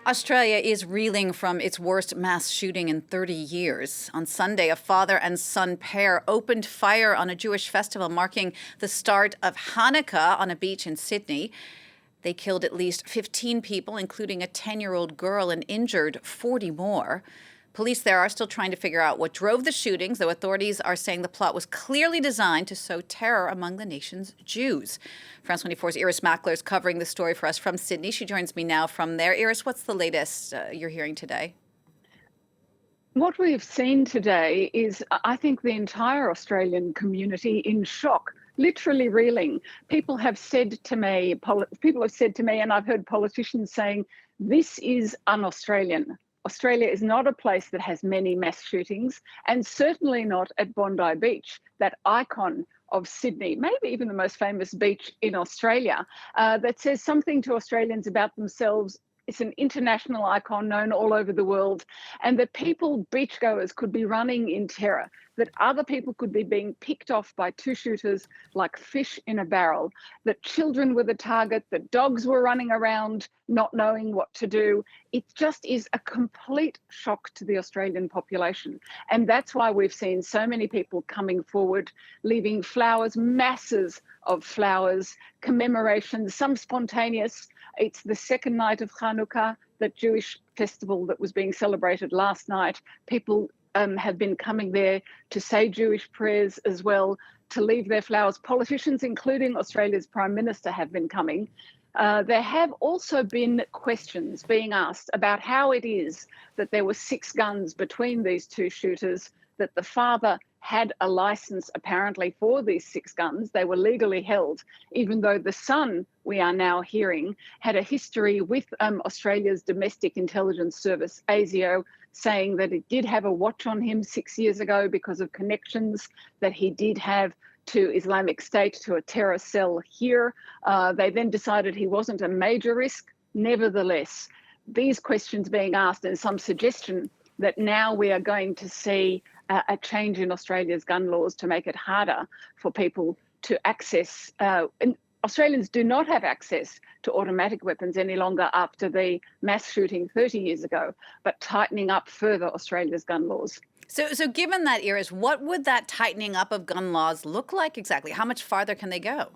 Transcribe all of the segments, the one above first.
Australia is reeling from its worst mass shooting in 30 years. On Sunday, a father and son pair opened fire on a Jewish festival marking the start of Hanukkah on a beach in Sydney. They killed at least 15 people, including a 10-year-old girl, and injured 40 more. Police there are still trying to figure out what drove the shootings, though authorities are saying the plot was clearly designed to sow terror among the nation's Jews. France 24's Irris Makler is covering the story for us from Sydney. She joins me now from there. Irris, what's the latest you're hearing today? What we've seen today is, I think, the entire Australian community in shock, literally reeling. People have said to me, and I've heard politicians saying, this is un-Australian. Australia is not a place that has many mass shootings, and certainly not at Bondi Beach, that icon of Sydney, maybe even the most famous beach in Australia, that says something to Australians about themselves. It's an international icon known all over the world, and that people, beachgoers, could be running in terror, that other people could be being picked off by two shooters like fish in a barrel, that children were the target, that dogs were running around not knowing what to do. It just is a complete shock to the Australian population. And that's why we've seen so many people coming forward, leaving flowers, masses of flowers, commemorations, some spontaneous. It's the second night of Hanukkah, that Jewish festival that was being celebrated last night. People have been coming there to say Jewish prayers as well, to leave their flowers. Politicians, including Australia's Prime Minister, have been coming. There have also been questions being asked about how it is that there were 6 guns between these two shooters, that the father had a license apparently for these 6 guns. They were legally held, even though the son, we are now hearing, had a history with Australia's Domestic Intelligence Service, ASIO, saying that it did have a watch on him 6 years ago because of connections that he did have to Islamic State, to a terror cell here. They then decided he wasn't a major risk. Nevertheless, these questions being asked, and some suggestion that now we are going to see a change in Australia's gun laws to make it harder for people to access. And Australians do not have access to automatic weapons any longer after the mass shooting 30 years ago, but tightening up further Australia's gun laws. So given that, Iris, what would that tightening up of gun laws look like exactly? How much farther can they go?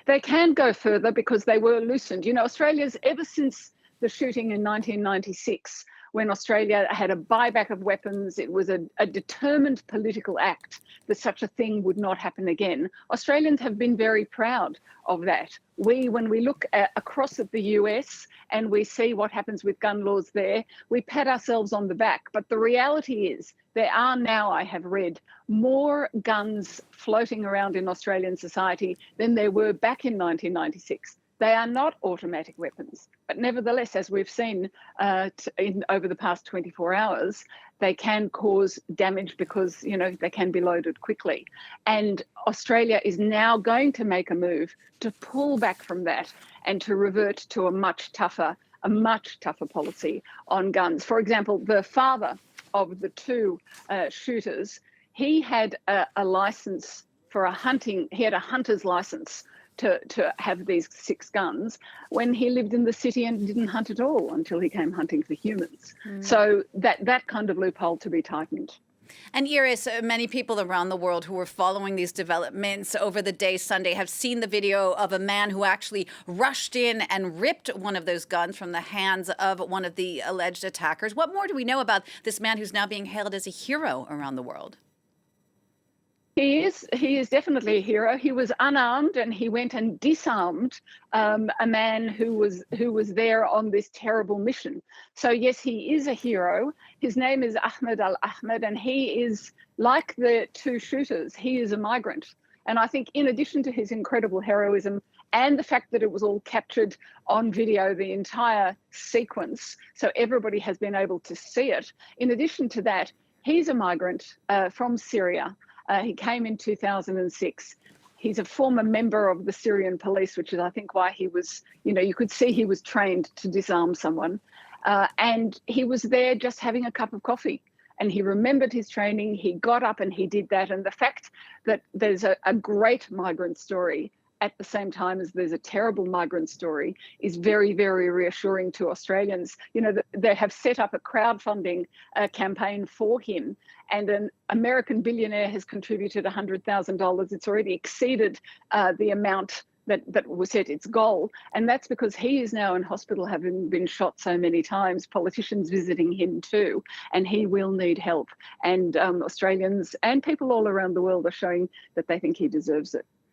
They can go further because they were loosened. You know, Australia's, ever since the shooting in 1996, when Australia had a buyback of weapons, it was a determined political act that such a thing would not happen again. Australians have been very proud of that. When we look across at the US and we see what happens with gun laws there, we pat ourselves on the back. But the reality is there are now, I have read, more guns floating around in Australian society than there were back in 1996. They are not automatic weapons, but nevertheless, as we've seen over the past 24 hours, they can cause damage because, you know, they can be loaded quickly. And Australia is now going to make a move to pull back from that and to revert to a much tougher policy on guns. For example, the father of the two shooters, he had a license for he had a hunter's license to have these 6 guns when he lived in the city and didn't hunt at all until he came hunting for humans. So that kind of loophole to be tightened. And Iris, many people around the world who were following these developments over the day Sunday have seen the video of a man who actually rushed in and ripped one of those guns from the hands of one of the alleged attackers. What more do we know about this man who's now being hailed as a hero around the world? He is definitely a hero. He was unarmed and he went and disarmed a man who was there on this terrible mission. So yes, he is a hero. His name is Ahmed Al-Ahmed, and he is, like the two shooters, he is a migrant. And I think in addition to his incredible heroism and the fact that it was all captured on video, the entire sequence, so everybody has been able to see it, in addition to that, he's a migrant from Syria. He came in 2006. He's a former member of the Syrian police, which is, I think, why he was, you know, you could see he was trained to disarm someone. And he was there just having a cup of coffee. And he remembered his training. He got up and he did that. And the fact that there's a great migrant story at the same time as there's a terrible migrant story, is very, very reassuring to Australians. You know, they have set up a crowdfunding campaign for him, and an American billionaire has contributed $100,000. It's already exceeded the amount that was set its goal. And that's because he is now in hospital, having been shot so many times, politicians visiting him too, and he will need help. And Australians and people all around the world are showing that they think he deserves it.